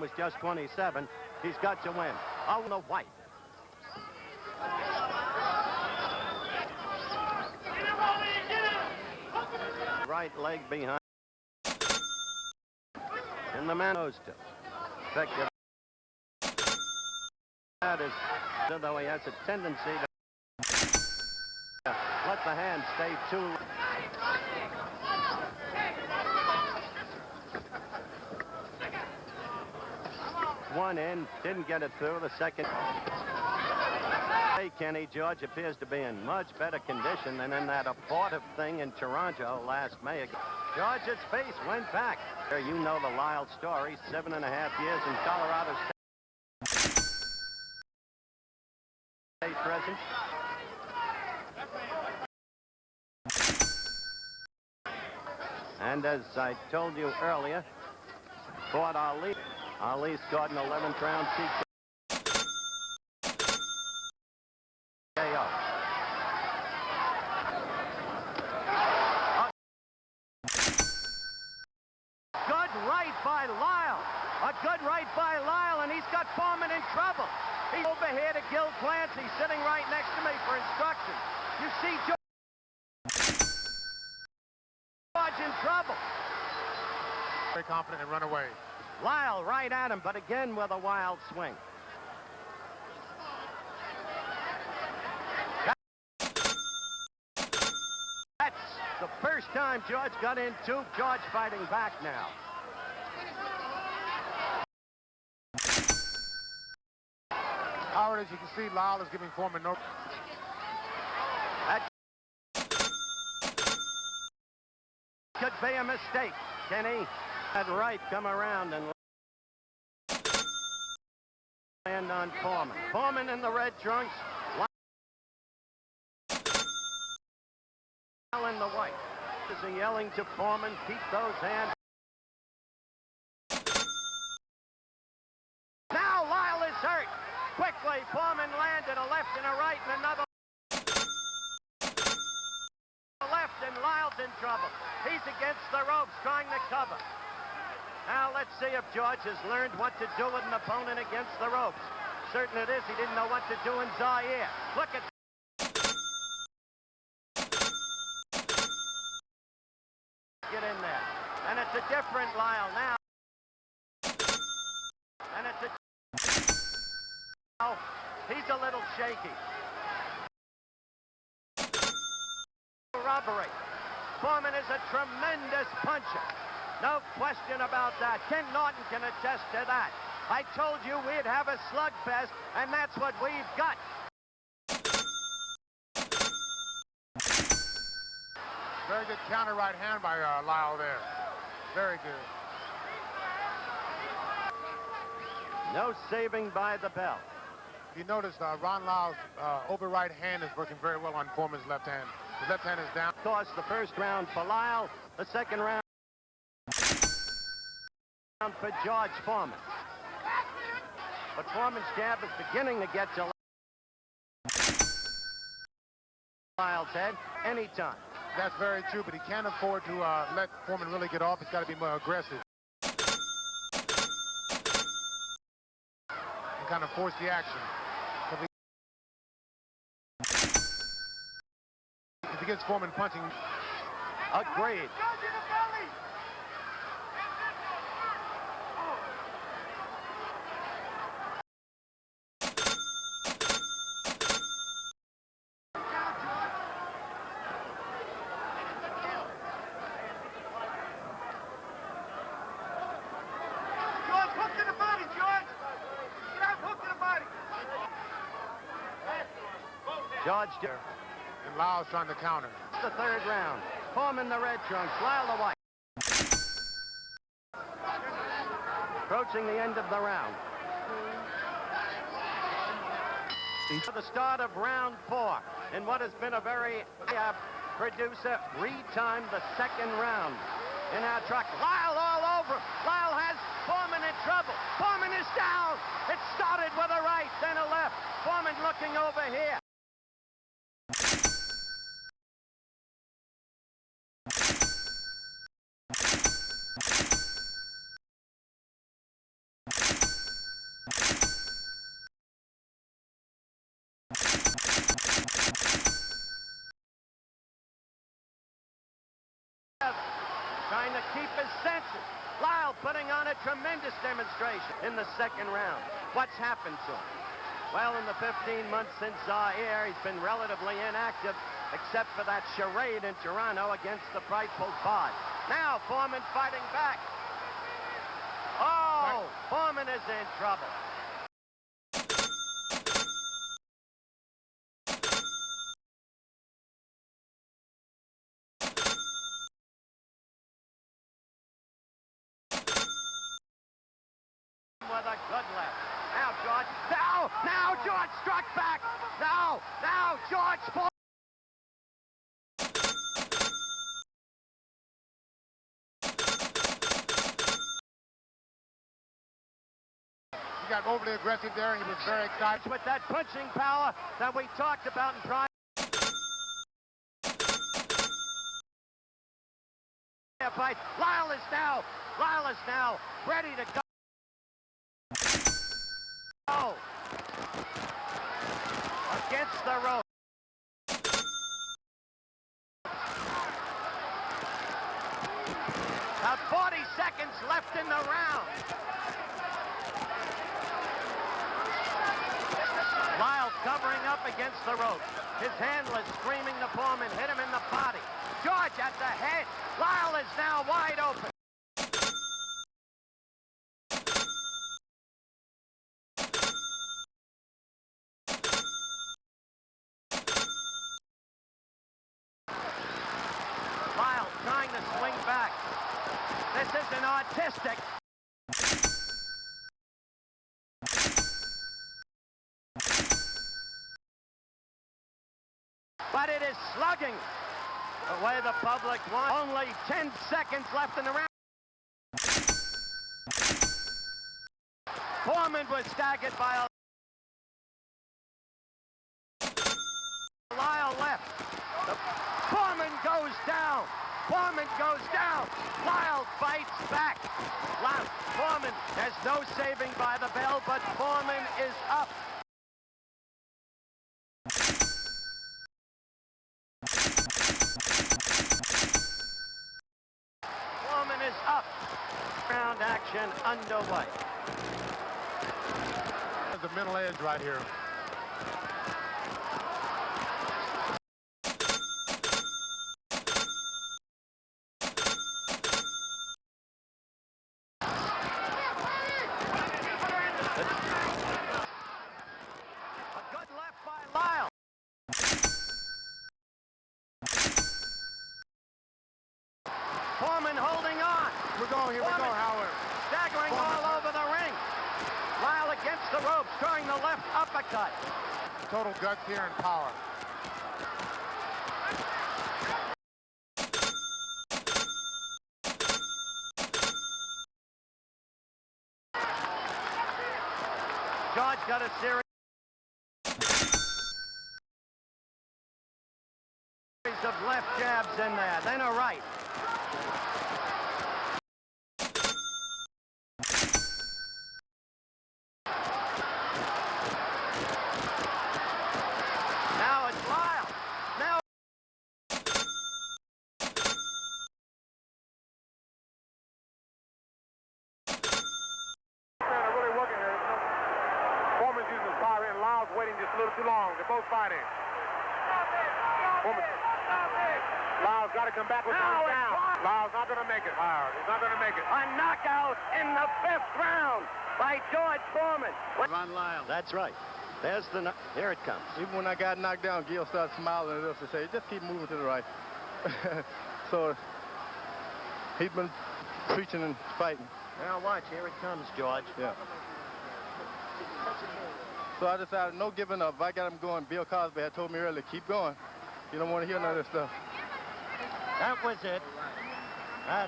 was just 27. He's got to win. Oh, the white. Right leg behind. And the man goes to. Effective. That is, though he has a tendency to let the hand stay too. One in, didn't get it through. The second. Hey, Kenny, George appears to be in much better condition than in that abortive thing in Toronto last May. George's face went back. You know the Lyle story, 7.5 years in Colorado State present. And as I told you earlier, fought Ali. Ali scored an 11th round TKO. Good right by Lyle. A good right by Lyle, and he's got Foreman in trouble. He's over here to Gil Clancy, sitting right next to me for instructions. You see George in trouble. Very confident and run away. Lyle right at him, but again with a wild swing. That's the first time George got into. George fighting back now. Howard, as you can see, Lyle is giving Foreman no. That could be a mistake, Kenny. That right come around and land on Foreman. Foreman in the red trunks. Lyle in the white. Is he yelling to Foreman, keep those hands. Now Lyle is hurt. Quickly, Foreman landed a left and a right and another left, and Lyle's in trouble. He's against the ropes trying to cover. Now let's see if George has learned what to do with an opponent against the ropes. Certain it is, he didn't know what to do in Zaire. Look at get in there. And it's a different Lyle now. And it's a he's a little shaky. Robbery. Foreman is a tremendous puncher. No question about that. Ken Norton can attest to that. I told you we'd have a slugfest, and that's what we've got. Very good counter right hand by Lyle there. Very good. No saving by the bell. You notice Ron Lyle's over right hand is working very well on Foreman's left hand. His left hand is down. Of course, the first round for Lyle, the second round for George Foreman. But Foreman's jab is beginning to get to Lyle's head anytime. That's very true, but he can't afford to let Foreman really get off. He's got to be more aggressive. And kind of force the action. If he gets Foreman punching. Agreed. George there. And Lyle's trying to counter. The third round. Foreman the red trunks, Lyle the white. Approaching the end of the round. The start of round 4 in what has been a very producer retimed the second round in our truck. Lyle all over. Lyle has Foreman in trouble. Foreman is down. It started with a right, then a left. Foreman looking over here. keep his senses. Lyle putting on a tremendous demonstration in the second round. What's happened to him? Well, in the 15 months since Zaire, he's been relatively inactive, except for that charade in Toronto against the frightful Bod. Now Foreman fighting back. Oh, Foreman is in trouble. With a good left. Now George. Now George struck back. Now George. He got overly aggressive there, and he was very excited. With that punching power that we talked about in prior fight. Lyle is now ready to go. Against the rope. About 40 seconds left in the round. Lyle covering up against the rope. His handler screaming to Foreman, hit him in the body. George at the head. Lyle is now wide open. Lyle trying to swing back. This isn't artistic. But it is slugging the way the public wants. Only 10 seconds left in the round. Foreman was staggered by Lyle left. Foreman goes down. Foreman goes down. Lyle fights back. Foreman has no saving by the bell, but Foreman is up. Foreman is up. Round action underway. There's a middle edge right here. Foreman holding on. Here we go, Howard. Staggering all over the ring. Lyle against the ropes, throwing the left uppercut. Total guts here and power. George got a series of left jabs in there, then a right. Now it's Lyle. Now They're really working here. Foreman's using his power and Lyle's waiting just a little too long. They're both fighting. Foreman. Lyle's got to come back with those down. Lyle's not going to make it, Lyle. He's not going to make it. a knockout in the 5th round by George Foreman. Ron Lyle. That's right. There's the here it comes. Even when I got knocked down, Gil started smiling at us and say, just keep moving to the right. So he's been preaching and fighting. Now watch, here it comes, George. Yeah. So I decided no giving up. If I got him going, Bill Cosby had told me earlier, keep going. You don't want to hear none of this stuff. That was it.